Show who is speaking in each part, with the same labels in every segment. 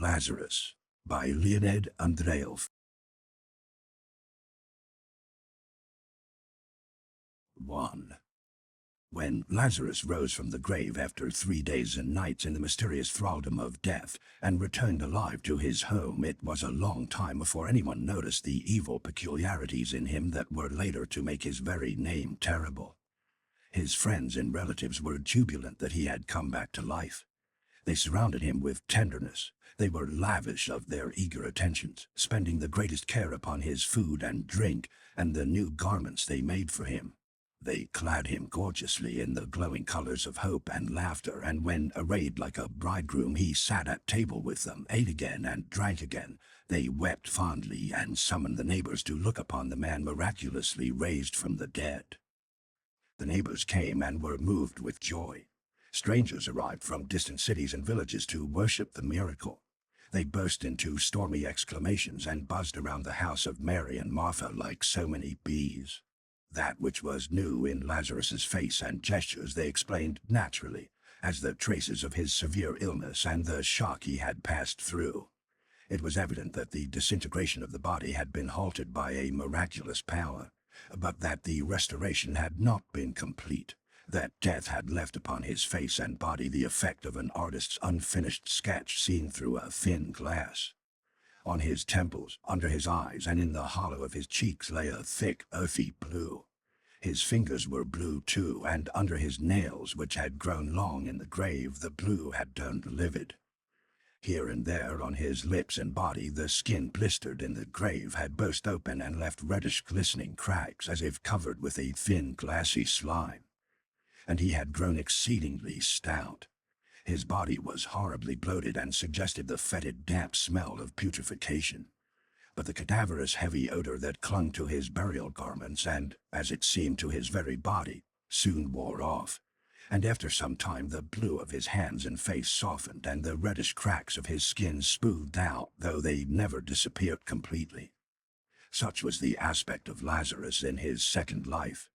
Speaker 1: Lazarus, by Leonid Andreyev. 1. When Lazarus rose from the grave after 3 days and nights in the mysterious thraldom of death and returned alive to his home, it was a long time before anyone noticed the evil peculiarities in him that were later to make his very name terrible. His friends and relatives were jubilant that he had come back to life. They surrounded him with tenderness. They were lavish of their eager attentions, spending the greatest care upon his food and drink and the new garments they made for him. They clad him gorgeously in the glowing colors of hope and laughter, and when, arrayed like a bridegroom, he sat at table with them, ate again and drank again, they wept fondly and summoned the neighbors to look upon the man miraculously raised from the dead. The neighbors came and were moved with joy. Strangers arrived from distant cities and villages to worship the miracle. They burst into stormy exclamations and buzzed around the house of Mary and Martha like so many bees. That which was new in Lazarus's face and gestures they explained naturally, as the traces of his severe illness and the shock he had passed through. It was evident that the disintegration of the body had been halted by a miraculous power, but that the restoration had not been complete, that death had left upon his face and body the effect of an artist's unfinished sketch seen through a thin glass. On his temples, under his eyes, and in the hollow of his cheeks lay a thick, earthy blue. His fingers were blue too, and under his nails, which had grown long in the grave, the blue had turned livid. Here and there on his lips and body the skin blistered in the grave had burst open and left reddish glistening cracks as if covered with a thin glassy slime. And he had grown exceedingly stout. His body was horribly bloated and suggested the fetid damp smell of putrefaction. But the cadaverous heavy odor that clung to his burial garments and, as it seemed, to his very body, soon wore off, and after some time the blue of his hands and face softened and the reddish cracks of his skin smoothed out, though they never disappeared completely. Such was the aspect of Lazarus in his second life.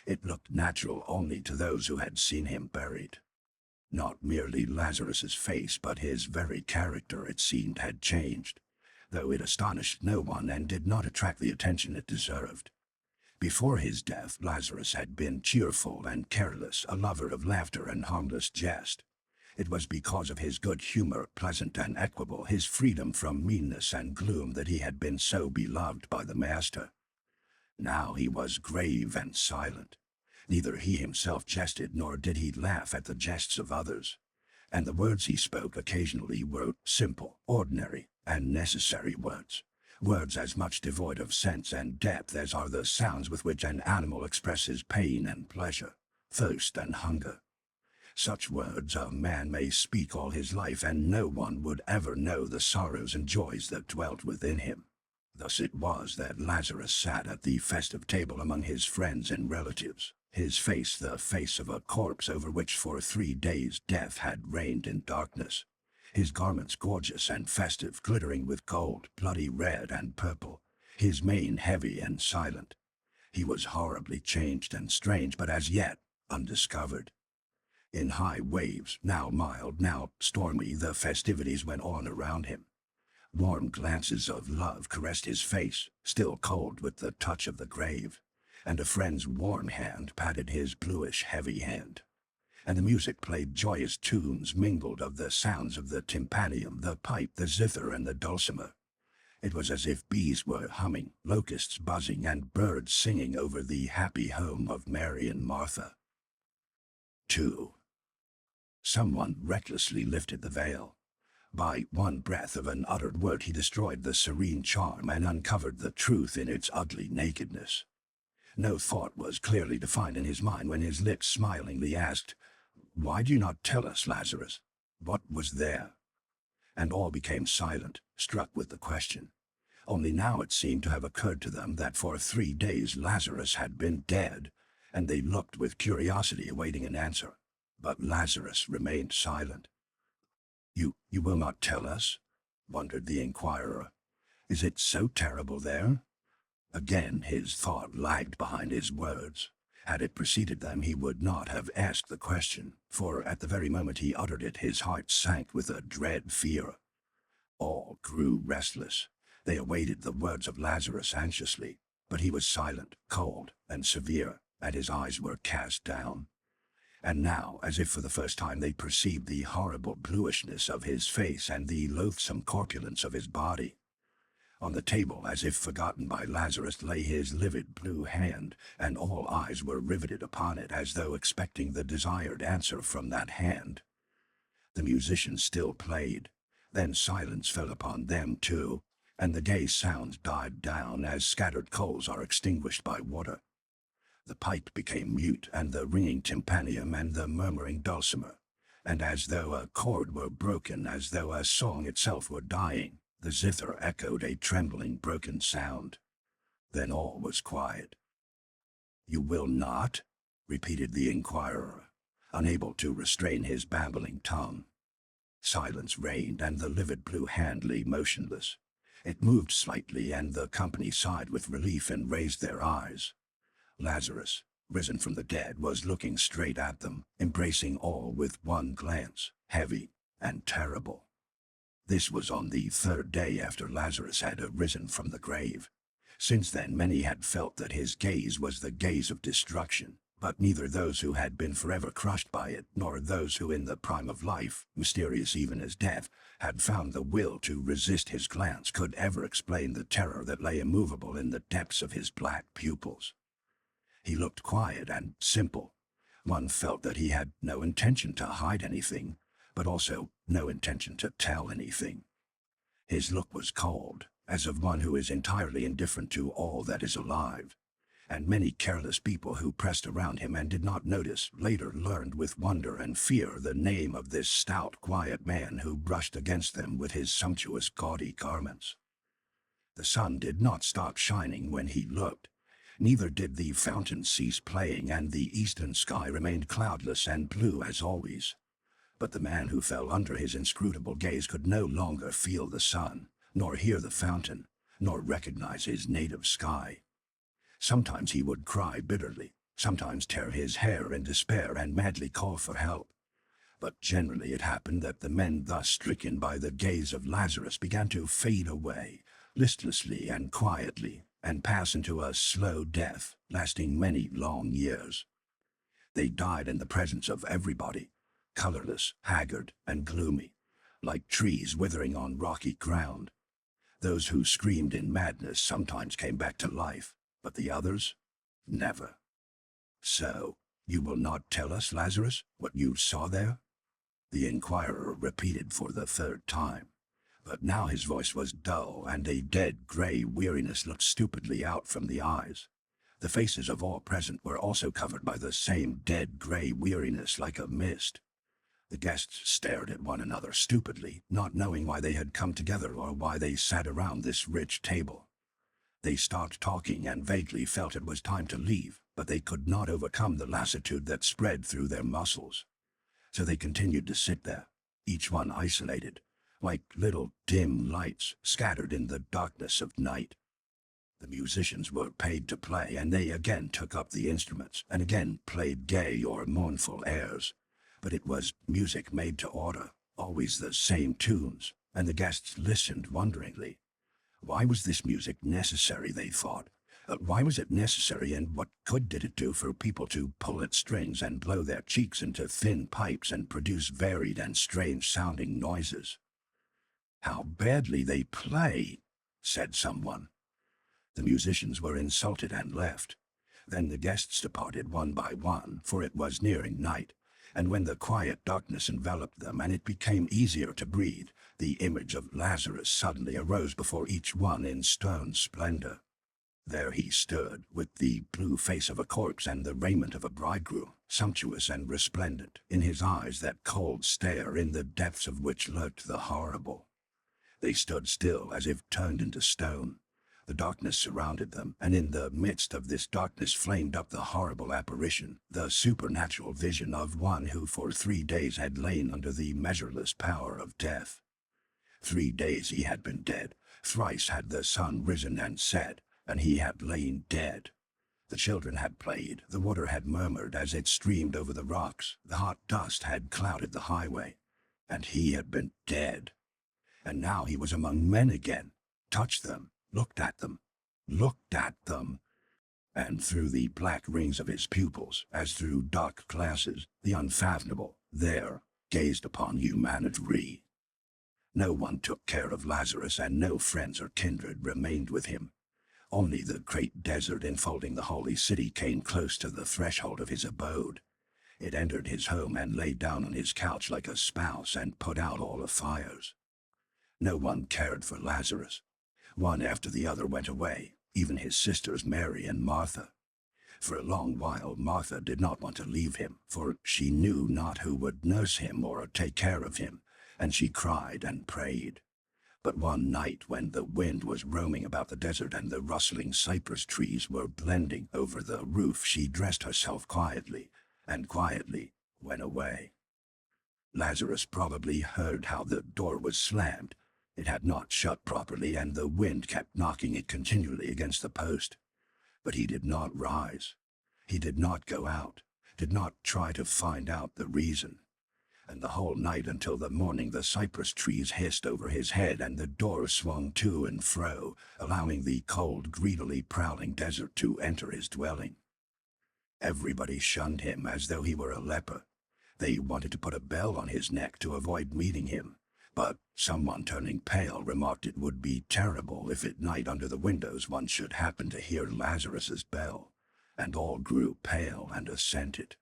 Speaker 1: It looked natural only to those who had seen him buried. Not merely Lazarus's face, but his very character, it seemed, had changed, though it astonished no one and did not attract the attention it deserved. Before his death, Lazarus had been cheerful and careless, a lover of laughter and harmless jest. It was because of his good humor, pleasant and equable, his freedom from meanness and gloom, that he had been so beloved by the master. Now he was grave and silent. Neither he himself jested nor did he laugh at the jests of others, and the words he spoke occasionally were simple, ordinary, and necessary words, words as much devoid of sense and depth as are the sounds with which an animal expresses pain and pleasure, thirst and hunger. Such words a man may speak all his life, and no one would ever know the sorrows and joys that dwelt within him. Thus it was that Lazarus sat at the festive table among his friends and relatives, his face the face of a corpse over which for 3 days death had reigned in darkness, his garments gorgeous and festive, glittering with gold, bloody red and purple, his mane heavy and silent. He was horribly changed and strange, but as yet undiscovered. In high waves, now mild, now stormy, the festivities went on around him. Warm glances of love caressed his face, still cold with the touch of the grave, and a friend's warm hand patted his bluish heavy hand. And the music played joyous tunes mingled of the sounds of the tympanium, the pipe, the zither, and the dulcimer. It was as if bees were humming, locusts buzzing, and birds singing over the happy home of Mary and Martha. 2. Someone recklessly lifted the veil. By one breath of an uttered word he destroyed the serene charm and uncovered the truth in its ugly nakedness. No thought was clearly defined in his mind when his lips smilingly asked, "Why do you not tell us, Lazarus? What was there?" And all became silent, struck with the question. Only now it seemed to have occurred to them that for 3 days Lazarus had been dead, and they looked with curiosity awaiting an answer. But Lazarus remained silent. You will not tell us?" wondered the inquirer. "Is it so terrible there?" Again his thought lagged behind his words. Had it preceded them, he would not have asked the question, for at the very moment he uttered it, his heart sank with a dread fear. grew restless. They awaited the words of Lazarus anxiously, but he was silent, cold, and severe, and his eyes were cast down. And now, as if for the first time, they perceived the horrible bluishness of his face and the loathsome corpulence of his body. On the table, as if forgotten by Lazarus, lay his livid blue hand, and all eyes were riveted upon it as though expecting the desired answer from that hand. The musicians still played. Then silence fell upon them too, and the gay sounds died down as scattered coals are extinguished by water. The pipe became mute, and the ringing tympanum and the murmuring dulcimer, and as though a chord were broken, as though a song itself were dying, the zither echoed a trembling, broken sound. Then all was quiet. "You will not?" repeated the inquirer, unable to restrain his babbling tongue. Silence reigned, and the livid blue hand lay motionless. It moved slightly, and the company sighed with relief and raised their eyes. Lazarus, risen from the dead, was looking straight at them, embracing all with one glance, heavy and terrible. This was on the third day after Lazarus had arisen from the grave. Since then many had felt that his gaze was the gaze of destruction, but neither those who had been forever crushed by it, nor those who in the prime of life, mysterious even as death, had found the will to resist his glance, could ever explain the terror that lay immovable in the depths of his black pupils. He looked quiet and simple. One felt that he had no intention to hide anything, but also no intention to tell anything. His look was cold, as of one who is entirely indifferent to all that is alive, and many careless people who pressed around him and did not notice later learned with wonder and fear the name of this stout, quiet man who brushed against them with his sumptuous, gaudy garments. The sun did not stop shining when he looked. Neither did the fountain cease playing, and the eastern sky remained cloudless and blue as always. But the man who fell under his inscrutable gaze could no longer feel the sun, nor hear the fountain, nor recognize his native sky. Sometimes he would cry bitterly, sometimes tear his hair in despair and madly call for help. But generally it happened that the men thus stricken by the gaze of Lazarus began to fade away, listlessly and quietly, and pass into a slow death, lasting many long years. They died in the presence of everybody, colorless, haggard, and gloomy, like trees withering on rocky ground. Those who screamed in madness sometimes came back to life, but the others, never. "So, you will not tell us, Lazarus, what you saw there?" the inquirer repeated for the third time. But now his voice was dull, and a dead gray weariness looked stupidly out from the eyes. The faces of all present were also covered by the same dead gray weariness, like a mist. The guests stared at one another stupidly, not knowing why they had come together or why they sat around this rich table. They stopped talking and vaguely felt it was time to leave, but they could not overcome the lassitude that spread through their muscles. So they continued to sit there, each one isolated, like little dim lights scattered in the darkness of night. The musicians were paid to play, and they again took up the instruments and again played gay or mournful airs. But it was music made to order, always the same tunes, and the guests listened wonderingly. Why was this music necessary, they thought? Why was it necessary, and what good did it do for people to pull at strings and blow their cheeks into thin pipes and produce varied and strange-sounding noises? "How badly they play," said someone. The musicians were insulted and left. Then the guests departed one by one, for it was nearing night, and when the quiet darkness enveloped them and it became easier to breathe, the image of Lazarus suddenly arose before each one in stern splendor. There he stood, with the blue face of a corpse and the raiment of a bridegroom, sumptuous and resplendent, in his eyes that cold stare in the depths of which lurked the horrible. They stood still as if turned into stone. The darkness surrounded them, and in the midst of this darkness flamed up the horrible apparition, the supernatural vision of one who for 3 days had lain under the measureless power of death. 3 days he had been dead. Thrice had the sun risen and set, and he had lain dead. The children had played, the water had murmured as it streamed over the rocks, the hot dust had clouded the highway, and he had been dead. and now he was among men again, touched them, looked at them, and through the black rings of his pupils, as through dark glasses, the unfathomable, there, gazed upon humanity. No one took care of Lazarus, and no friends or kindred remained with him. Only the great desert enfolding the holy city came close to the threshold of his abode. It entered his home and lay down on his couch like a spouse and put out all the fires. No one cared for Lazarus. One after the other went away, even his sisters Mary and Martha. For a long while Martha did not want to leave him, for she knew not who would nurse him or take care of him, and she cried and prayed. But one night, when the wind was roaming about the desert and the rustling cypress trees were blending over the roof, she dressed herself quietly, and quietly went away. Lazarus probably heard how the door was slammed. It had not shut properly, and the wind kept knocking it continually against the post. But he did not rise. He did not go out, did not try to find out the reason. And the whole night until the morning the cypress trees hissed over his head and the door swung to and fro, allowing the cold, greedily prowling desert to enter his dwelling. Everybody shunned him as though he were a leper. They wanted to put a bell on his neck to avoid meeting him, but someone turning pale remarked it would be terrible if at night under the windows one should happen to hear Lazarus's bell, and all grew pale and assented.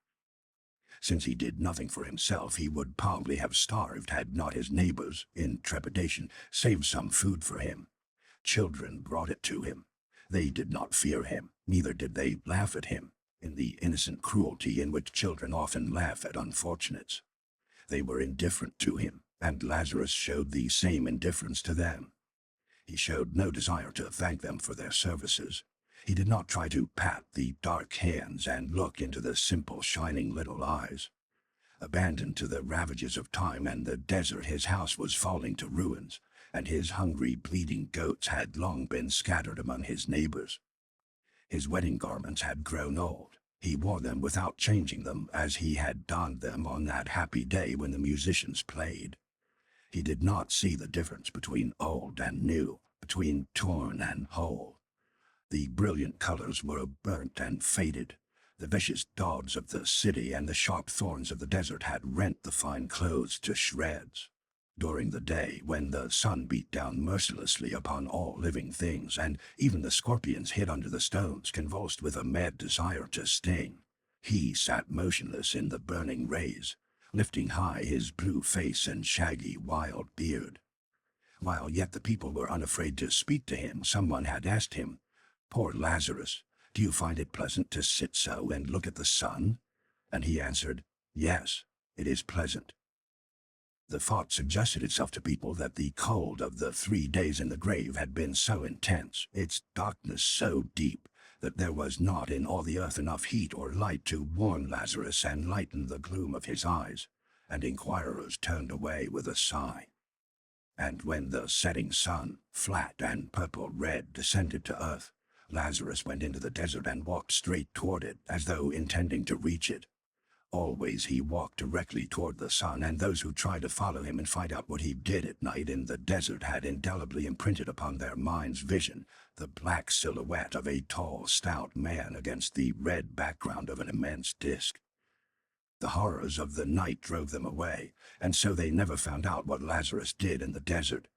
Speaker 1: Since he did nothing for himself, he would probably have starved had not his neighbors, in trepidation, saved some food for him. Children brought it to him. They did not fear him, neither did they laugh at him, in the innocent cruelty in which children often laugh at unfortunates. They were indifferent to him, and Lazarus showed the same indifference to them. He showed no desire to thank them for their services. He did not try to pat the dark hands and look into the simple, shining little eyes. Abandoned to the ravages of time and the desert, his house was falling to ruins, and his hungry, bleeding goats had long been scattered among his neighbors. His wedding garments had grown old. He wore them without changing them, as he had donned them on that happy day when the musicians played. He did not see the difference between old and new, between torn and whole. The brilliant colors were burnt and faded. The vicious dogs of the city and the sharp thorns of the desert had rent the fine clothes to shreds. During the day, when the sun beat down mercilessly upon all living things, and even the scorpions hid under the stones, convulsed with a mad desire to sting, he sat motionless in the burning rays, lifting high his blue face and shaggy wild beard. While yet the people were unafraid to speak to him, someone had asked him, "Poor Lazarus, do you find it pleasant to sit so and look at the sun?" And he answered, "Yes, it is pleasant." The thought suggested itself to people that the cold of the 3 days in the grave had been so intense, its darkness so deep, that there was not in all the earth enough heat or light to warm Lazarus and lighten the gloom of his eyes, and inquirers turned away with a sigh. And when the setting sun, flat and purple-red, descended to earth, Lazarus went into the desert and walked straight toward it, as though intending to reach it. Always he walked directly toward the sun, and those who tried to follow him and find out what he did at night in the desert had indelibly imprinted upon their mind's vision the black silhouette of a tall, stout man against the red background of an immense disk. The horrors of the night drove them away, and so they never found out what Lazarus did in the desert.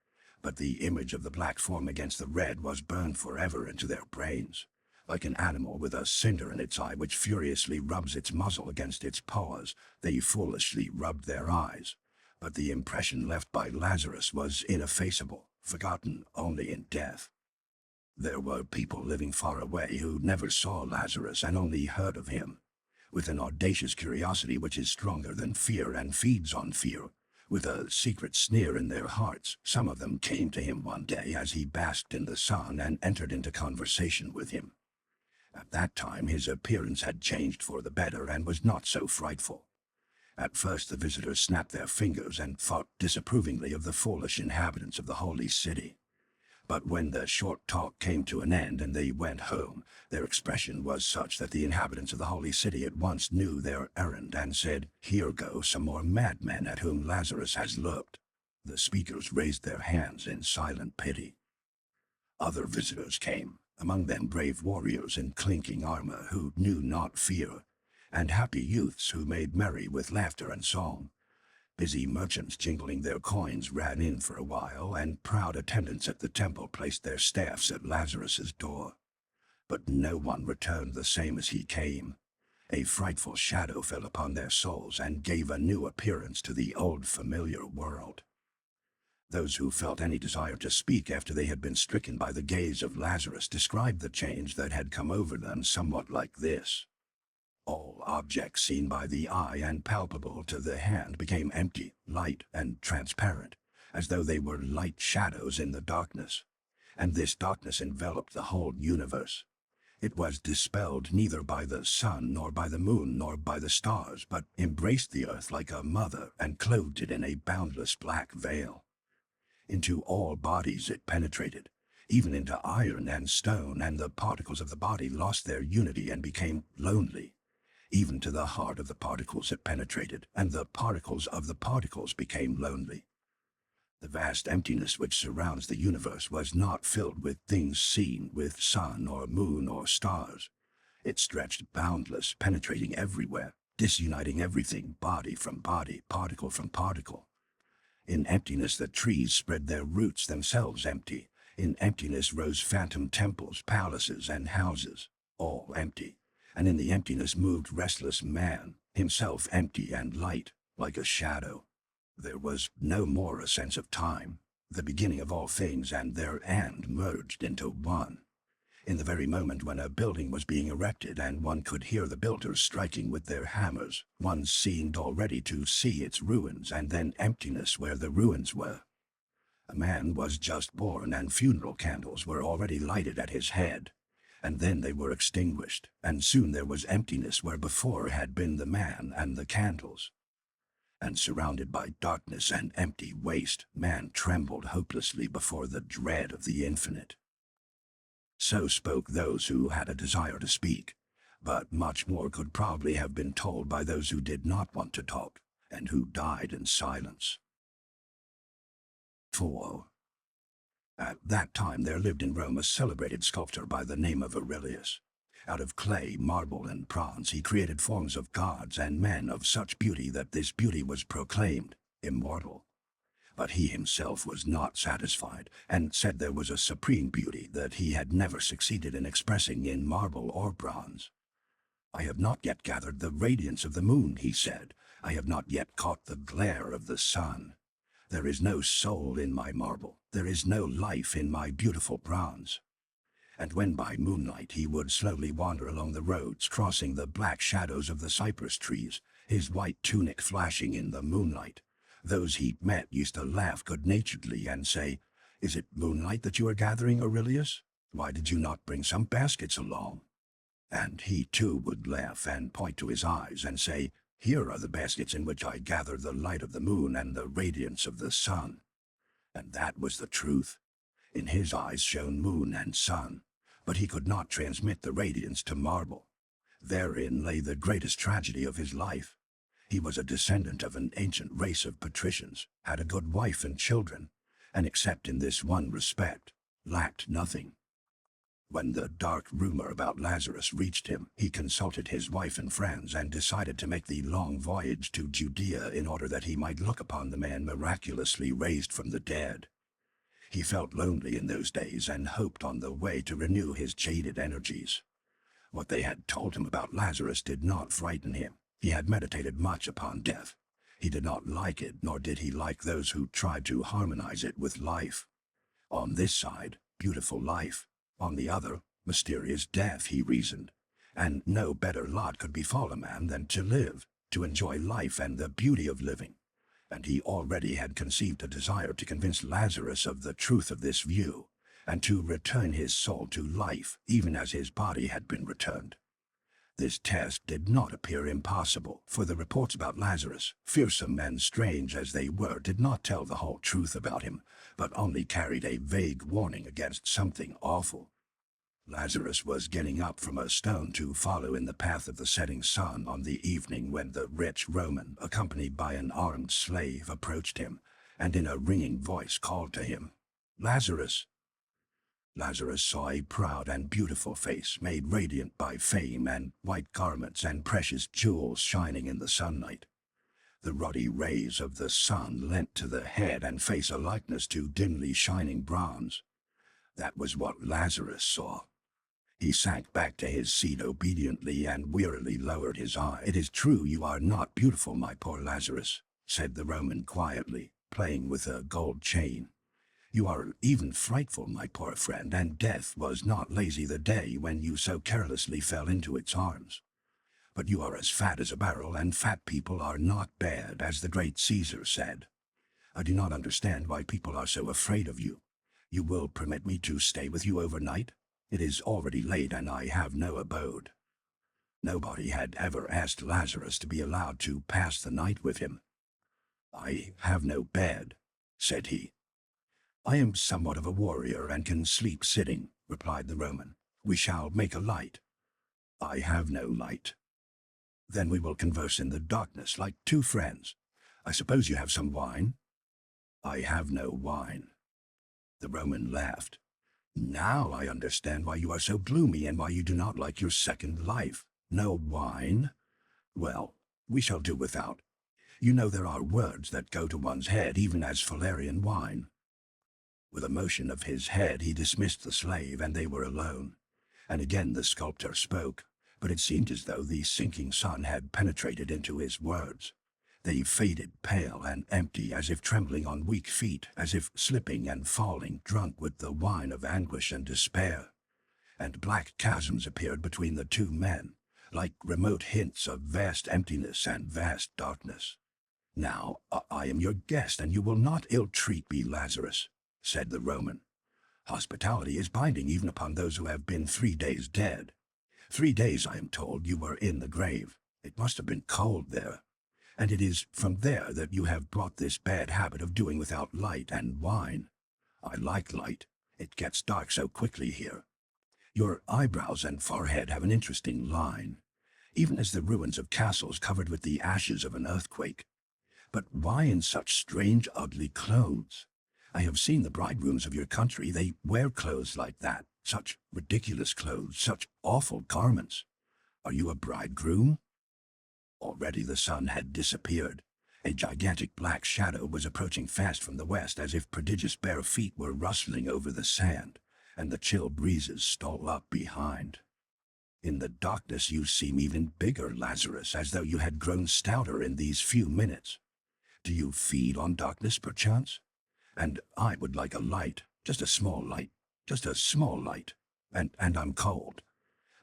Speaker 1: But the image of the black form against the red was burned forever into their brains. Like an animal with a cinder in its eye which furiously rubs its muzzle against its paws, they foolishly rubbed their eyes. But the impression left by Lazarus was ineffaceable, forgotten only in death. There were people living far away who never saw Lazarus and only heard of him. With an audacious curiosity which is stronger than fear and feeds on fear, with a secret sneer in their hearts, some of them came to him one day as he basked in the sun and entered into conversation with him. At that time his appearance had changed for the better and was not so frightful. At first the visitors snapped their fingers and thought disapprovingly of the foolish inhabitants of the holy city. But when the short talk came to an end and they went home, their expression was such that the inhabitants of the holy city at once knew their errand and said, "Here go some more madmen at whom Lazarus has looked." The speakers raised their hands in silent pity. Other visitors came, among them brave warriors in clinking armor who knew not fear, and happy youths who made merry with laughter and song. Busy merchants jingling their coins ran in for a while, and proud attendants at the temple placed their staffs at Lazarus's door. But no one returned the same as he came. A frightful shadow fell upon their souls and gave a new appearance to the old familiar world. Those who felt any desire to speak after they had been stricken by the gaze of Lazarus described the change that had come over them somewhat like this. All objects seen by the eye and palpable to the hand became empty, light, and transparent, as though they were light shadows in the darkness. And this darkness enveloped the whole universe. It was dispelled neither by the sun, nor by the moon, nor by the stars, but embraced the earth like a mother and clothed it in a boundless black veil. Into all bodies it penetrated, even into iron and stone, and the particles of the body lost their unity and became lonely. Even to the heart of the particles it penetrated, and the particles of the particles became lonely. The vast emptiness which surrounds the universe was not filled with things seen, with sun or moon or stars. It stretched boundless, penetrating everywhere, disuniting everything, body from body, particle from particle. In emptiness the trees spread their roots, themselves empty. In emptiness rose phantom temples, palaces, and houses, all empty. And in the emptiness moved restless man, himself empty and light, like a shadow. There was no more a sense of time. The beginning of all things and their end merged into one. In the very moment when a building was being erected and one could hear the builders striking with their hammers, one seemed already to see its ruins and then emptiness where the ruins were. A man was just born and funeral candles were already lighted at his head. And then they were extinguished, and soon there was emptiness where before had been the man and the candles. And surrounded by darkness and empty waste, man trembled hopelessly before the dread of the infinite. So spoke those who had a desire to speak, but much more could probably have been told by those who did not want to talk, and who died in silence. 4. At that time there lived in Rome a celebrated sculptor by the name of Aurelius. Out of clay, marble, and bronze he created forms of gods and men of such beauty that this beauty was proclaimed immortal. But he himself was not satisfied, and said there was a supreme beauty that he had never succeeded in expressing in marble or bronze. "I have not yet gathered the radiance of the moon," he said. "I have not yet caught the glare of the sun. There is no soul in my marble. There is no life in my beautiful bronze." And when by moonlight he would slowly wander along the roads, crossing the black shadows of the cypress trees, his white tunic flashing in the moonlight, those he met used to laugh good-naturedly and say, "Is it moonlight that you are gathering, Aurelius? Why did you not bring some baskets along?" And he too would laugh and point to his eyes and say, "Here are the baskets in which I gather the light of the moon and the radiance of the sun." And that was the truth. In his eyes shone moon and sun, but he could not transmit the radiance to marble. Therein lay the greatest tragedy of his life. He was a descendant of an ancient race of patricians, had a good wife and children, and except in this one respect, lacked nothing. When the dark rumor about Lazarus reached him, he consulted his wife and friends and decided to make the long voyage to Judea in order that he might look upon the man miraculously raised from the dead. He felt lonely in those days and hoped on the way to renew his jaded energies. What they had told him about Lazarus did not frighten him. He had meditated much upon death. He did not like it, nor did he like those who tried to harmonize it with life. On this side, beautiful life. On the other, mysterious death, he reasoned. And no better lot could befall a man than to live, to enjoy life and the beauty of living. And he already had conceived a desire to convince Lazarus of the truth of this view, and to return his soul to life, even as his body had been returned. This task did not appear impossible, for the reports about Lazarus, fearsome and strange as they were, did not tell the whole truth about him, but only carried a vague warning against something awful. Lazarus was getting up from a stone to follow in the path of the setting sun on the evening when the rich Roman, accompanied by an armed slave, approached him, and in a ringing voice called to him, "Lazarus!" Lazarus saw a proud and beautiful face made radiant by fame and white garments and precious jewels shining in the sunlight. The ruddy rays of the sun lent to the head and face a likeness to dimly shining bronze. That was what Lazarus saw. He sank back to his seat obediently and wearily lowered his eye. "It is true you are not beautiful, my poor Lazarus," said the Roman quietly, playing with a gold chain. "You are even frightful, my poor friend, and death was not lazy the day when you so carelessly fell into its arms. But you are as fat as a barrel, and fat people are not bad, as the great Caesar said. I do not understand why people are so afraid of you. You will permit me to stay with you overnight? It is already late and I have no abode." Nobody had ever asked Lazarus to be allowed to pass the night with him. "I have no bed," said he. "I am somewhat of a warrior and can sleep sitting," replied the Roman. "We shall make a light." "I have no light." "Then we will converse in the darkness like two friends. I suppose you have some wine?" "I have no wine." The Roman laughed. "Now I understand why you are so gloomy and why you do not like your second life. No wine? Well, we shall do without. You know there are words that go to one's head even as Valerian wine." With a motion of his head he dismissed the slave, and they were alone. And again the sculptor spoke, but it seemed as though the sinking sun had penetrated into his words. They faded pale and empty, as if trembling on weak feet, as if slipping and falling, drunk with the wine of anguish and despair. And black chasms appeared between the two men, like remote hints of vast emptiness and vast darkness. "Now, I am your guest, and you will not ill-treat me, Lazarus," said the Roman. "Hospitality is binding even upon those who have been 3 days dead. 3 days, I am told, you were in the grave. It must have been cold there. And it is from there that you have brought this bad habit of doing without light and wine. I like light. It gets dark so quickly here. Your eyebrows and forehead have an interesting line, even as the ruins of castles covered with the ashes of an earthquake. But why in such strange, ugly clothes? I have seen the bridegrooms of your country. They wear clothes like that, such ridiculous clothes, such awful garments. Are you a bridegroom?" Already the sun had disappeared. A gigantic black shadow was approaching fast from the west, as if prodigious bare feet were rustling over the sand, and the chill breezes stole up behind. "In the darkness you seem even bigger, Lazarus, as though you had grown stouter in these few minutes. Do you feed on darkness, perchance? And I would like a light, just a small light, just a small light. And I'm cold.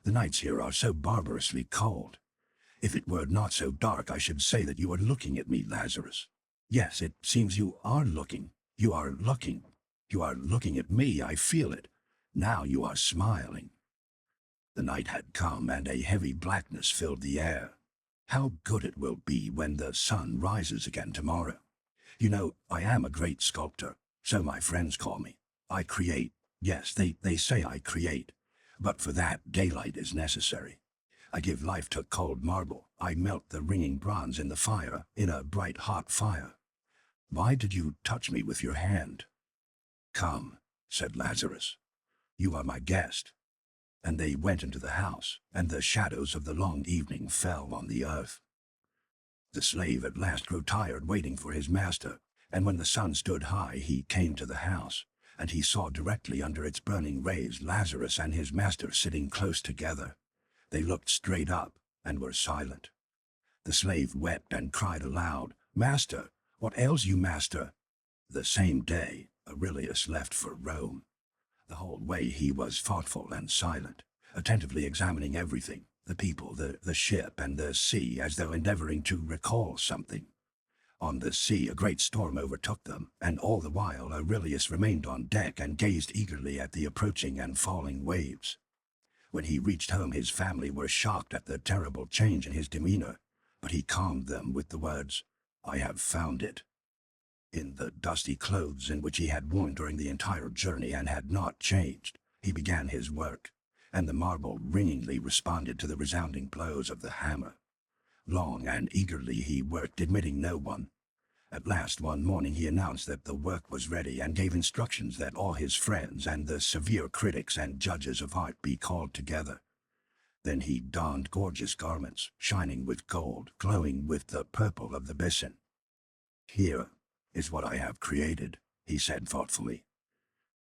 Speaker 1: The nights here are so barbarously cold. If it were not so dark, I should say that you are looking at me, Lazarus. Yes, it seems you are looking. You are looking. You are looking at me, I feel it. Now you are smiling." The night had come, and a heavy blackness filled the air. How good it will be when the sun rises again tomorrow. You know, I am a great sculptor, so my friends call me. I create. Yes, they say I create. But for that, daylight is necessary. I give life to cold marble. I melt the ringing bronze in the fire, in a bright hot fire. Why did you touch me with your hand?" "Come," said Lazarus. "You are my guest." And they went into the house, and the shadows of the long evening fell on the earth. The slave at last grew tired waiting for his master, and when the sun stood high he came to the house, and he saw directly under its burning rays Lazarus and his master sitting close together. They looked straight up, and were silent. The slave wept and cried aloud, "Master, what ails you, master?" The same day Aurelius left for Rome. The whole way he was thoughtful and silent, attentively examining everything, the people, the ship, and the sea, as though endeavoring to recall something. On the sea a great storm overtook them, and all the while Aurelius remained on deck and gazed eagerly at the approaching and falling waves. When he reached home his family were shocked at the terrible change in his demeanor, but he calmed them with the words, "I have found it." In the dusty clothes in which he had worn during the entire journey and had not changed, he began his work, and the marble ringingly responded to the resounding blows of the hammer. Long and eagerly he worked, admitting no one. At last one morning he announced that the work was ready and gave instructions that all his friends and the severe critics and judges of art be called together. Then he donned gorgeous garments, shining with gold, glowing with the purple of the bison. "Here is what I have created," he said thoughtfully.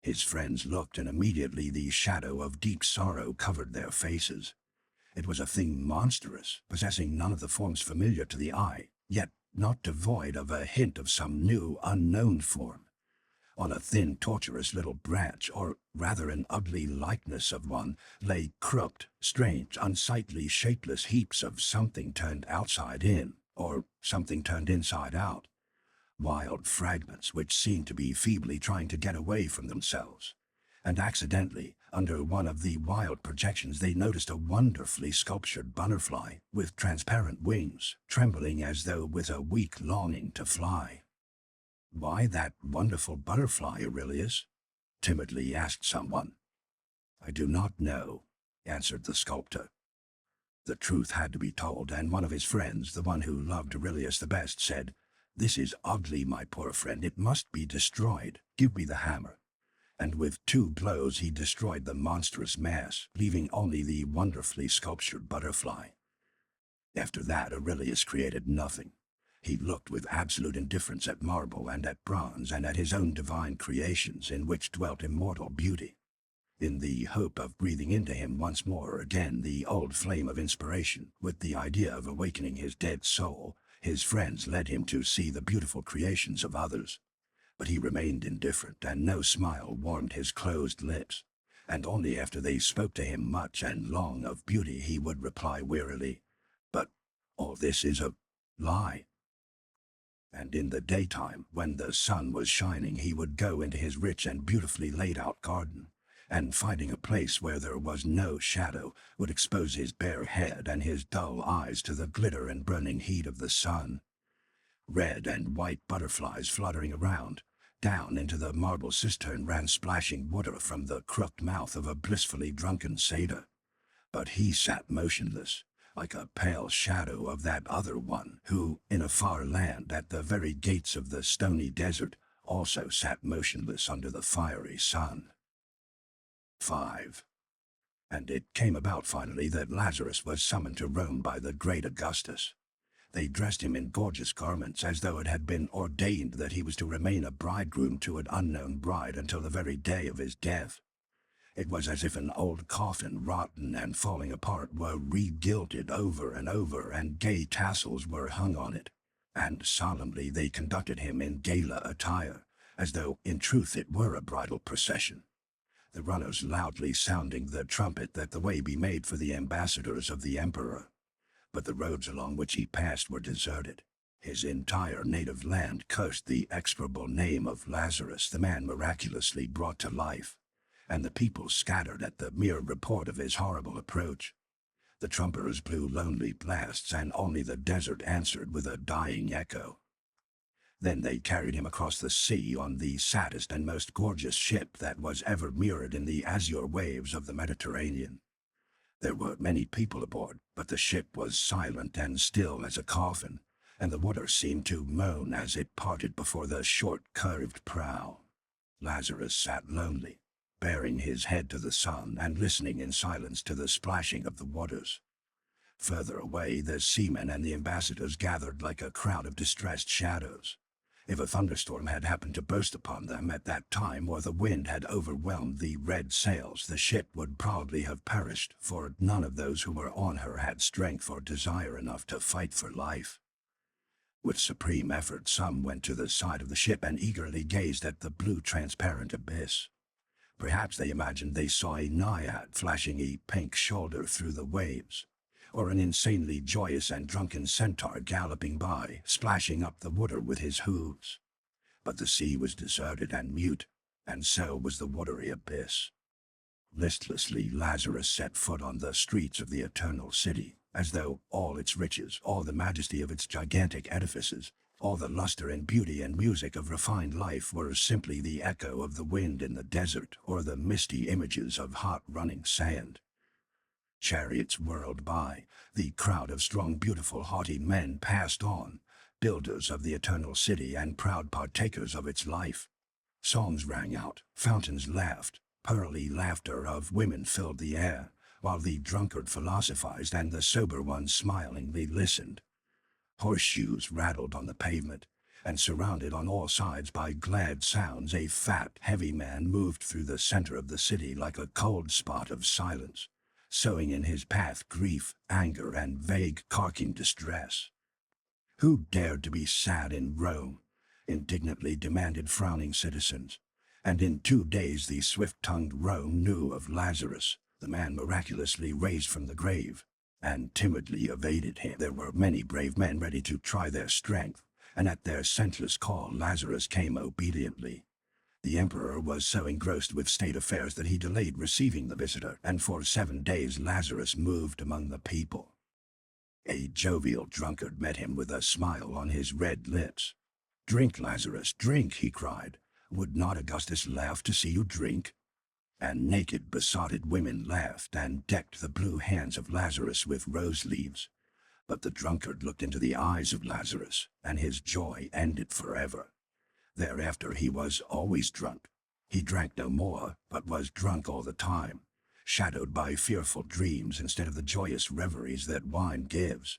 Speaker 1: His friends looked, and immediately the shadow of deep sorrow covered their faces. It was a thing monstrous, possessing none of the forms familiar to the eye, yet not devoid of a hint of some new, unknown form. On a thin, tortuous little branch, or rather an ugly likeness of one, lay crooked, strange, unsightly, shapeless heaps of something turned outside in, or something turned inside out. Wild fragments which seemed to be feebly trying to get away from themselves. And accidentally, under one of the wild projections, they noticed a wonderfully sculptured butterfly with transparent wings, trembling as though with a weak longing to fly. "Why that wonderful butterfly, Aurelius?" timidly asked someone. "I do not know," answered the sculptor. The truth had to be told, and one of his friends, the one who loved Aurelius the best, said, "This is ugly, my poor friend. It must be destroyed. Give me the hammer." And with 2 blows he destroyed the monstrous mass, leaving only the wonderfully sculptured butterfly. After that, Aurelius created nothing. He looked with absolute indifference at marble and at bronze and at his own divine creations in which dwelt immortal beauty. In the hope of breathing into him once more again the old flame of inspiration, with the idea of awakening his dead soul, his friends led him to see the beautiful creations of others. But he remained indifferent, and no smile warmed his closed lips, and only after they spoke to him much and long of beauty he would reply wearily, "But all this is a lie." And in the daytime, when the sun was shining, he would go into his rich and beautifully laid-out garden, and finding a place where there was no shadow, would expose his bare head and his dull eyes to the glitter and burning heat of the sun. Red and white butterflies fluttering around. Down into the marble cistern ran splashing water from the crooked mouth of a blissfully drunken satyr. But he sat motionless, like a pale shadow of that other one who, in a far land at the very gates of the stony desert, also sat motionless under the fiery sun. 5. And it came about finally that Lazarus was summoned to Rome by the great Augustus. They dressed him in gorgeous garments, as though it had been ordained that he was to remain a bridegroom to an unknown bride until the very day of his death. It was as if an old coffin, rotten and falling apart, were re-gilded over and over, and gay tassels were hung on it. And solemnly they conducted him in gala attire, as though in truth it were a bridal procession. The runners loudly sounding the trumpet that the way be made for the ambassadors of the emperor. But the roads along which he passed were deserted. His entire native land cursed the execrable name of Lazarus, the man miraculously brought to life, and the people scattered at the mere report of his horrible approach. The trumpeters blew lonely blasts, and only the desert answered with a dying echo. Then they carried him across the sea on the saddest and most gorgeous ship that was ever mirrored in the azure waves of the Mediterranean. There were many people aboard, but the ship was silent and still as a coffin, and the water seemed to moan as it parted before the short curved prow. Lazarus sat lonely, baring his head to the sun and listening in silence to the splashing of the waters. Further away, the seamen and the ambassadors gathered like a crowd of distressed shadows. If a thunderstorm had happened to burst upon them at that time, or the wind had overwhelmed the red sails, the ship would probably have perished, for none of those who were on her had strength or desire enough to fight for life. With supreme effort, some went to the side of the ship and eagerly gazed at the blue transparent abyss. Perhaps they imagined they saw a naiad flashing a pink shoulder through the waves, or an insanely joyous and drunken centaur galloping by, splashing up the water with his hooves. But the sea was deserted and mute, and so was the watery abyss. Listlessly, Lazarus set foot on the streets of the eternal city, as though all its riches, all the majesty of its gigantic edifices, all the luster and beauty and music of refined life were simply the echo of the wind in the desert, or the misty images of hot running sand. Chariots whirled by, the crowd of strong, beautiful, haughty men passed on, builders of the eternal city and proud partakers of its life. Songs rang out, fountains laughed, pearly laughter of women filled the air, while the drunkard philosophized and the sober one smilingly listened. Horseshoes rattled on the pavement, and surrounded on all sides by glad sounds, a fat, heavy man moved through the center of the city like a cold spot of silence, sowing in his path grief, anger, and vague, carking distress. Who dared to be sad in Rome? Indignantly demanded frowning citizens. And in 2 days the swift-tongued Rome knew of Lazarus, the man miraculously raised from the grave, and timidly evaded him. There were many brave men ready to try their strength, and at their senseless call Lazarus came obediently. The emperor was so engrossed with state affairs that he delayed receiving the visitor, and for 7 days Lazarus moved among the people. A jovial drunkard met him with a smile on his red lips. "Drink, Lazarus, drink," he cried. "Would not Augustus laugh to see you drink?" And naked, besotted women laughed and decked the blue hands of Lazarus with rose leaves. But the drunkard looked into the eyes of Lazarus, and his joy ended forever. Thereafter he was always drunk. He drank no more, but was drunk all the time, shadowed by fearful dreams instead of the joyous reveries that wine gives.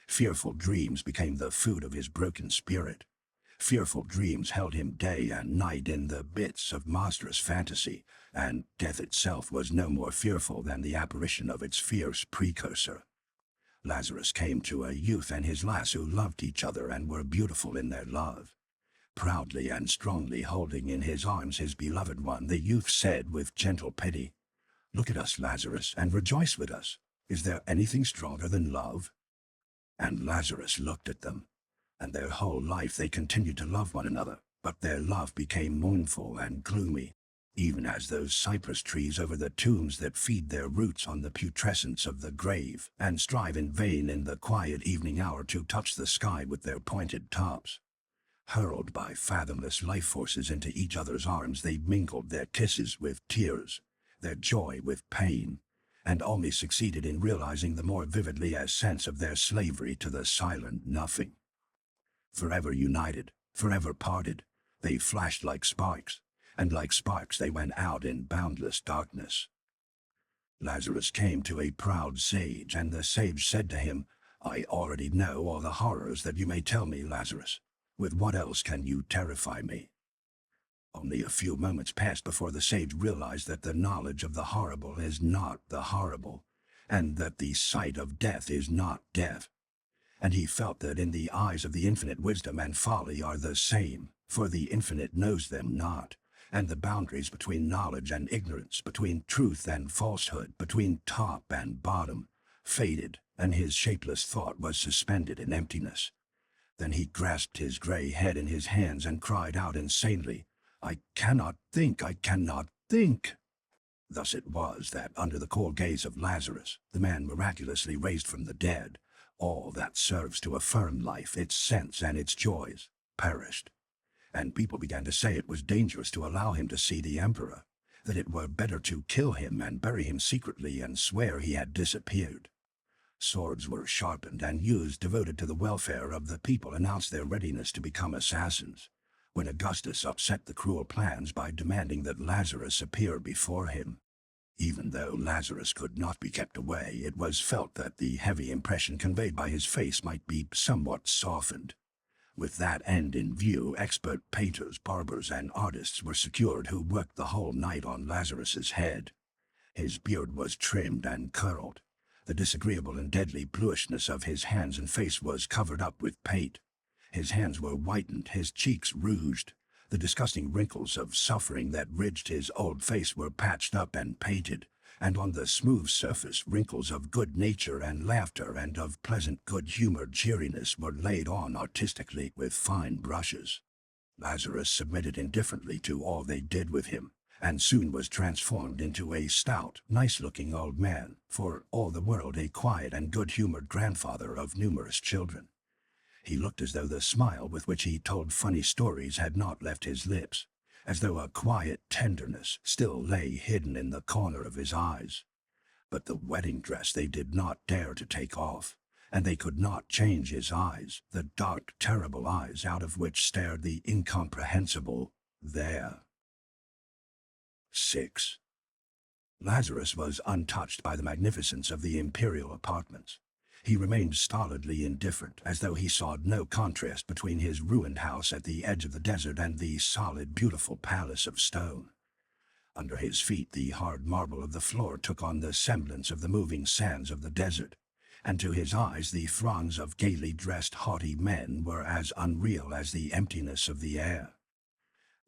Speaker 1: Fearful dreams became the food of his broken spirit. Fearful dreams held him day and night in the bits of monstrous fantasy, and death itself was no more fearful than the apparition of its fierce precursor. Lazarus came to a youth and his lass who loved each other and were beautiful in their love. Proudly and strongly holding in his arms his beloved one, the youth said with gentle pity, "Look at us, Lazarus, and rejoice with us. Is there anything stronger than love?" And Lazarus looked at them, and their whole life they continued to love one another, but their love became mournful and gloomy, even as those cypress trees over the tombs that feed their roots on the putrescence of the grave, and strive in vain in the quiet evening hour to touch the sky with their pointed tops. Hurled by fathomless life forces into each other's arms, they mingled their kisses with tears, their joy with pain, and only succeeded in realizing the more vividly a sense of their slavery to the silent nothing. Forever united, forever parted, they flashed like sparks, and like sparks they went out in boundless darkness. Lazarus came to a proud sage, and the sage said to him, "I already know all the horrors that you may tell me, Lazarus. With what else can you terrify me?" Only a few moments passed before the sage realized that the knowledge of the horrible is not the horrible, and that the sight of death is not death. And he felt that in the eyes of the infinite wisdom and folly are the same, for the infinite knows them not, and the boundaries between knowledge and ignorance, between truth and falsehood, between top and bottom, faded, and his shapeless thought was suspended in emptiness. Then he grasped his gray head in his hands and cried out insanely, "I cannot think, I cannot think!" Thus it was that under the cold gaze of Lazarus, the man miraculously raised from the dead, all that serves to affirm life, its sense and its joys, perished. And people began to say it was dangerous to allow him to see the emperor, that it were better to kill him and bury him secretly and swear he had disappeared. Swords were sharpened, and youths devoted to the welfare of the people announced their readiness to become assassins, when Augustus upset the cruel plans by demanding that Lazarus appear before him. Even though Lazarus could not be kept away, it was felt that the heavy impression conveyed by his face might be somewhat softened. With that end in view, expert painters, barbers, and artists were secured who worked the whole night on Lazarus's head. His beard was trimmed and curled. The disagreeable and deadly bluishness of his hands and face was covered up with paint. His hands were whitened, his cheeks rouged. The disgusting wrinkles of suffering that ridged his old face were patched up and painted, and on the smooth surface wrinkles of good nature and laughter and of pleasant good-humored cheeriness were laid on artistically with fine brushes. Lazarus submitted indifferently to all they did with him, and soon was transformed into a stout, nice-looking old man, for all the world a quiet and good-humored grandfather of numerous children. He looked as though the smile with which he told funny stories had not left his lips, as though a quiet tenderness still lay hidden in the corner of his eyes. But the wedding dress they did not dare to take off, and they could not change his eyes, the dark, terrible eyes out of which stared the incomprehensible there. 6. Lazarus was untouched by the magnificence of the imperial apartments. He remained stolidly indifferent, as though he saw no contrast between his ruined house at the edge of the desert and the solid, beautiful palace of stone. Under his feet the hard marble of the floor took on the semblance of the moving sands of the desert, and to his eyes the throngs of gaily dressed haughty men were as unreal as the emptiness of the air.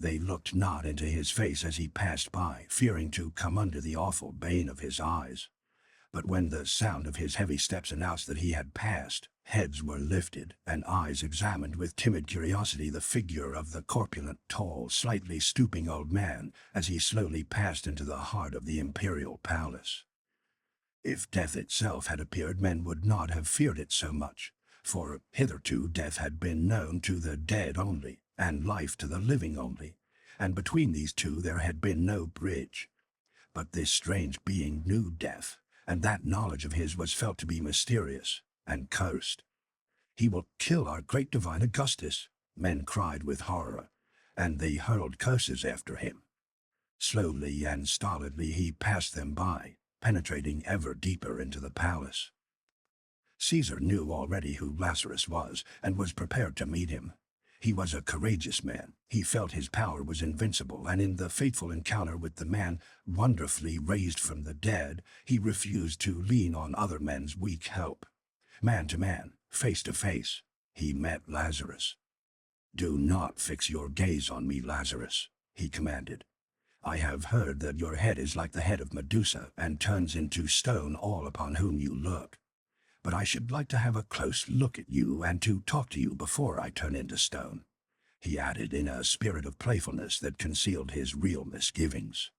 Speaker 1: They looked not into his face as he passed by, fearing to come under the awful bane of his eyes. But when the sound of his heavy steps announced that he had passed, heads were lifted, and eyes examined with timid curiosity the figure of the corpulent, tall, slightly stooping old man as he slowly passed into the heart of the imperial palace. If death itself had appeared, men would not have feared it so much, for hitherto death had been known to the dead only, and life to the living only, and between these two there had been no bridge. But this strange being knew death, and that knowledge of his was felt to be mysterious and cursed. "He will kill our great divine Augustus," men cried with horror, and they hurled curses after him. Slowly and stolidly he passed them by, penetrating ever deeper into the palace. Caesar knew already who Lazarus was, and was prepared to meet him. He was a courageous man. He felt his power was invincible, and in the fateful encounter with the man wonderfully raised from the dead, he refused to lean on other men's weak help. Man to man, face to face, he met Lazarus. "Do not fix your gaze on me, Lazarus," he commanded. "I have heard that your head is like the head of Medusa, and turns into stone all upon whom you look. But I should like to have a close look at you and to talk to you before I turn into stone," he added in a spirit of playfulness that concealed his real misgivings.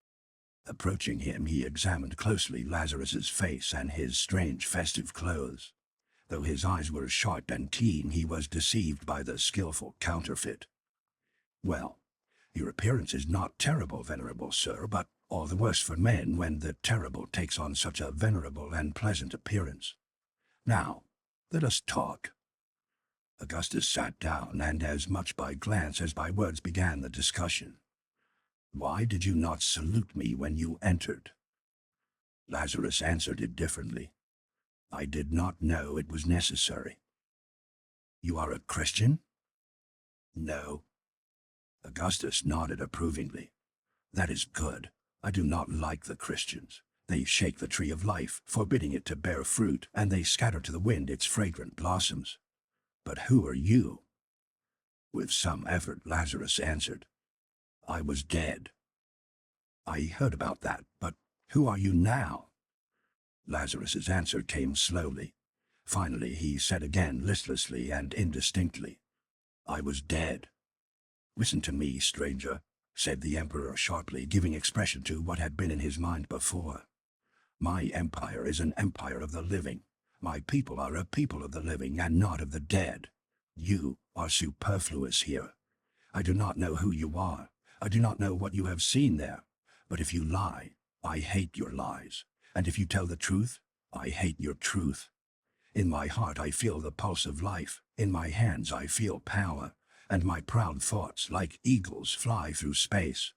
Speaker 1: Approaching him, he examined closely Lazarus's face and his strange festive clothes. Though his eyes were sharp and keen, he was deceived by the skillful counterfeit. "Well, your appearance is not terrible, venerable sir, but all the worse for men when the terrible takes on such a venerable and pleasant appearance. Now, let us talk." Augustus sat down, and as much by glance as by words began the discussion. "Why did you not salute me when you entered?" Lazarus answered indifferently. "I did not know it was necessary." "You are a Christian?" "No." Augustus nodded approvingly. "That is good. I do not like the Christians. They shake the tree of life, forbidding it to bear fruit, and they scatter to the wind its fragrant blossoms. But who are you?" With some effort, Lazarus answered, "I was dead." "I heard about that, but who are you now?" Lazarus's answer came slowly. Finally he said again, listlessly and indistinctly, "I was dead." "Listen to me, stranger," said the emperor sharply, giving expression to what had been in his mind before. "My empire is an empire of the living. My people are a people of the living and not of the dead. You are superfluous here. I do not know who you are. I do not know what you have seen there. But if you lie, I hate your lies. And if you tell the truth, I hate your truth. In my heart I feel the pulse of life. In my hands I feel power. And my proud thoughts, like eagles, fly through space.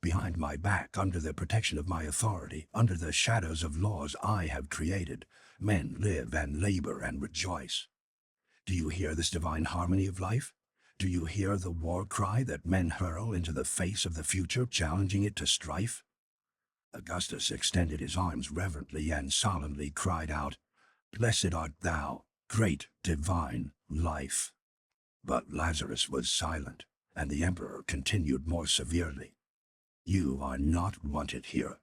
Speaker 1: Behind my back, under the protection of my authority, under the shadows of laws I have created, men live and labor and rejoice. Do you hear this divine harmony of life? Do you hear the war cry that men hurl into the face of the future, challenging it to strife?" Augustus extended his arms reverently and solemnly cried out, "Blessed art thou, great divine life." But Lazarus was silent, and the emperor continued more severely, "You are not wanted here.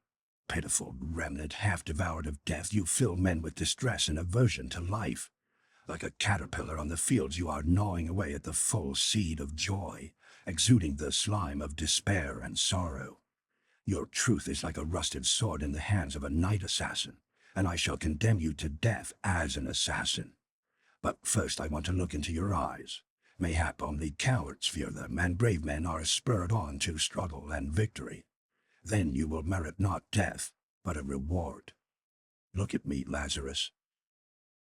Speaker 1: Pitiful remnant, half-devoured of death, you fill men with distress and aversion to life. Like a caterpillar on the fields, you are gnawing away at the full seed of joy, exuding the slime of despair and sorrow. Your truth is like a rusted sword in the hands of a night assassin, and I shall condemn you to death as an assassin. But first I want to look into your eyes. Mayhap only cowards fear them, and brave men are spurred on to struggle and victory. Then you will merit not death, but a reward. Look at me, Lazarus."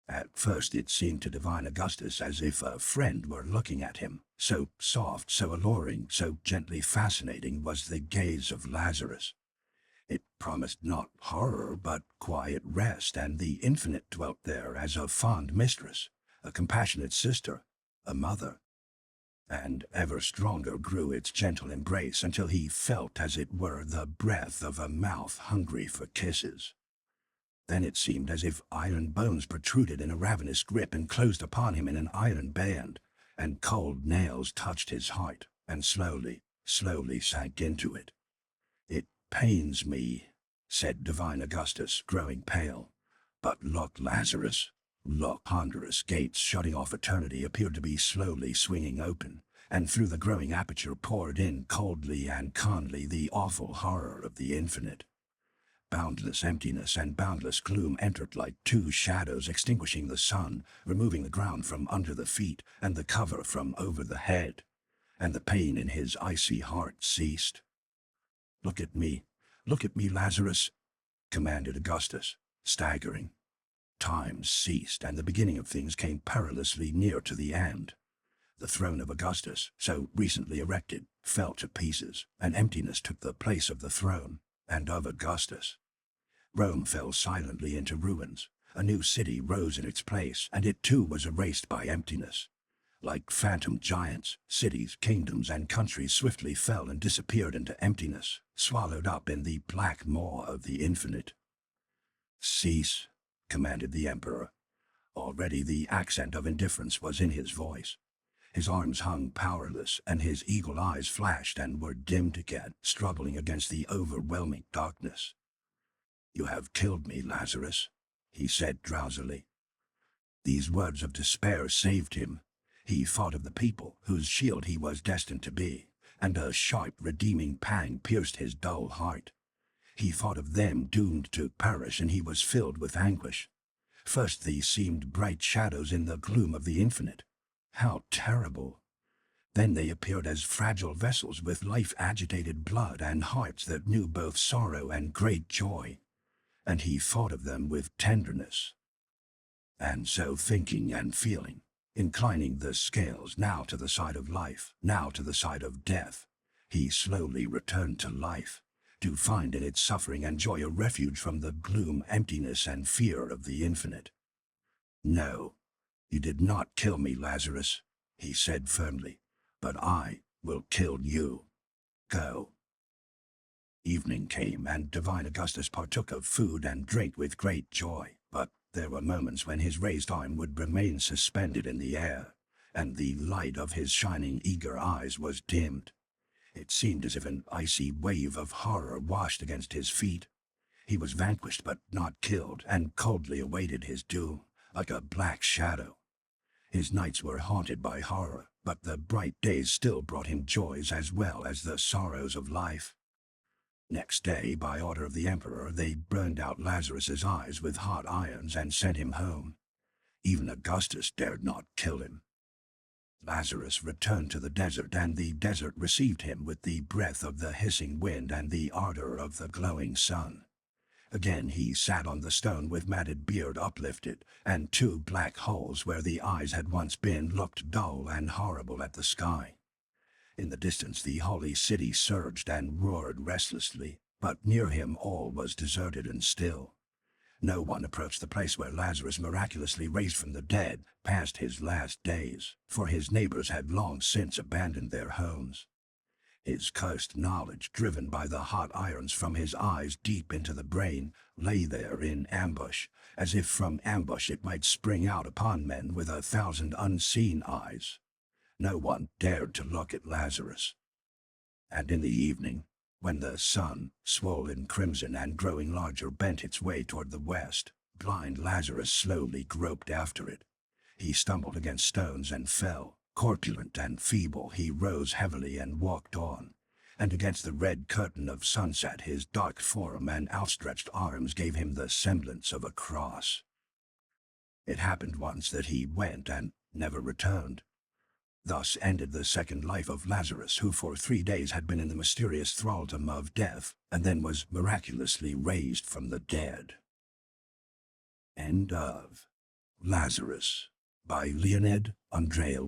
Speaker 1: At first it seemed to divine Augustus as if a friend were looking at him. So soft, so alluring, so gently fascinating was the gaze of Lazarus. It promised not horror, but quiet rest, and the infinite dwelt there as a fond mistress, a compassionate sister, a mother. And ever stronger grew its gentle embrace until he felt as it were the breath of a mouth hungry for kisses. Then it seemed as if iron bones protruded in a ravenous grip and closed upon him in an iron band, and cold nails touched his heart, and slowly, slowly sank into it. "It pains me," said divine Augustus, growing pale. "But look, Lazarus, look." Ponderous gates shutting off eternity appeared to be slowly swinging open, and through the growing aperture poured in coldly and calmly the awful horror of the infinite. Boundless emptiness and boundless gloom entered like two shadows, extinguishing the sun, removing the ground from under the feet, and the cover from over the head. And the pain in his icy heart ceased. Look at me, Lazarus," commanded Augustus, staggering. Time ceased, and the beginning of things came perilously near to the end. The throne of Augustus, so recently erected, fell to pieces, and emptiness took the place of the throne, and of Augustus. Rome fell silently into ruins. A new city rose in its place, and it too was erased by emptiness. Like phantom giants, cities, kingdoms, and countries swiftly fell and disappeared into emptiness, swallowed up in the black maw of the infinite. "Cease," commanded the emperor. Already the accent of indifference was in his voice. His arms hung powerless, and his eagle eyes flashed and were dimmed again, struggling against the overwhelming darkness. "You have killed me, Lazarus," he said drowsily. These words of despair saved him. He thought of the people whose shield he was destined to be, and a sharp, redeeming pang pierced his dull heart. He thought of them doomed to perish, and he was filled with anguish. First these seemed bright shadows in the gloom of the infinite. How terrible! Then they appeared as fragile vessels with life-agitated blood and hearts that knew both sorrow and great joy. And he thought of them with tenderness. And so thinking and feeling, inclining the scales now to the side of life, now to the side of death, he slowly returned to life, to find in its suffering and joy a refuge from the gloom, emptiness, and fear of the infinite. "No, you did not kill me, Lazarus," he said firmly, "but I will kill you. Go." Evening came, and divine Augustus partook of food and drink with great joy, but there were moments when his raised arm would remain suspended in the air, and the light of his shining, eager eyes was dimmed. It seemed as if an icy wave of horror washed against his feet. He was vanquished but not killed, and coldly awaited his doom, like a black shadow. His nights were haunted by horror, but the bright days still brought him joys as well as the sorrows of life. Next day, by order of the emperor, they burned out Lazarus's eyes with hot irons and sent him home. Even Augustus dared not kill him. Lazarus returned to the desert, and the desert received him with the breath of the hissing wind and the ardor of the glowing sun. Again he sat on the stone with matted beard uplifted, and two black holes where the eyes had once been looked dull and horrible at the sky. In the distance the holy city surged and roared restlessly, but near him all was deserted and still. No one approached the place where Lazarus, miraculously raised from the dead, passed his last days, for his neighbors had long since abandoned their homes. His cursed knowledge, driven by the hot irons from his eyes deep into the brain, lay there in ambush, as if from ambush it might spring out upon men with 1,000 unseen eyes. No one dared to look at Lazarus. And in the evening, when the sun, swollen crimson and growing larger, bent its way toward the west, blind Lazarus slowly groped after it. He stumbled against stones and fell. Corpulent and feeble, he rose heavily and walked on, and against the red curtain of sunset his dark form and outstretched arms gave him the semblance of a cross. It happened once that he went and never returned. Thus ended the second life of Lazarus, who for 3 days had been in the mysterious thraldom of death, and then was miraculously raised from the dead. End of Lazarus by Leonid, Andreyev.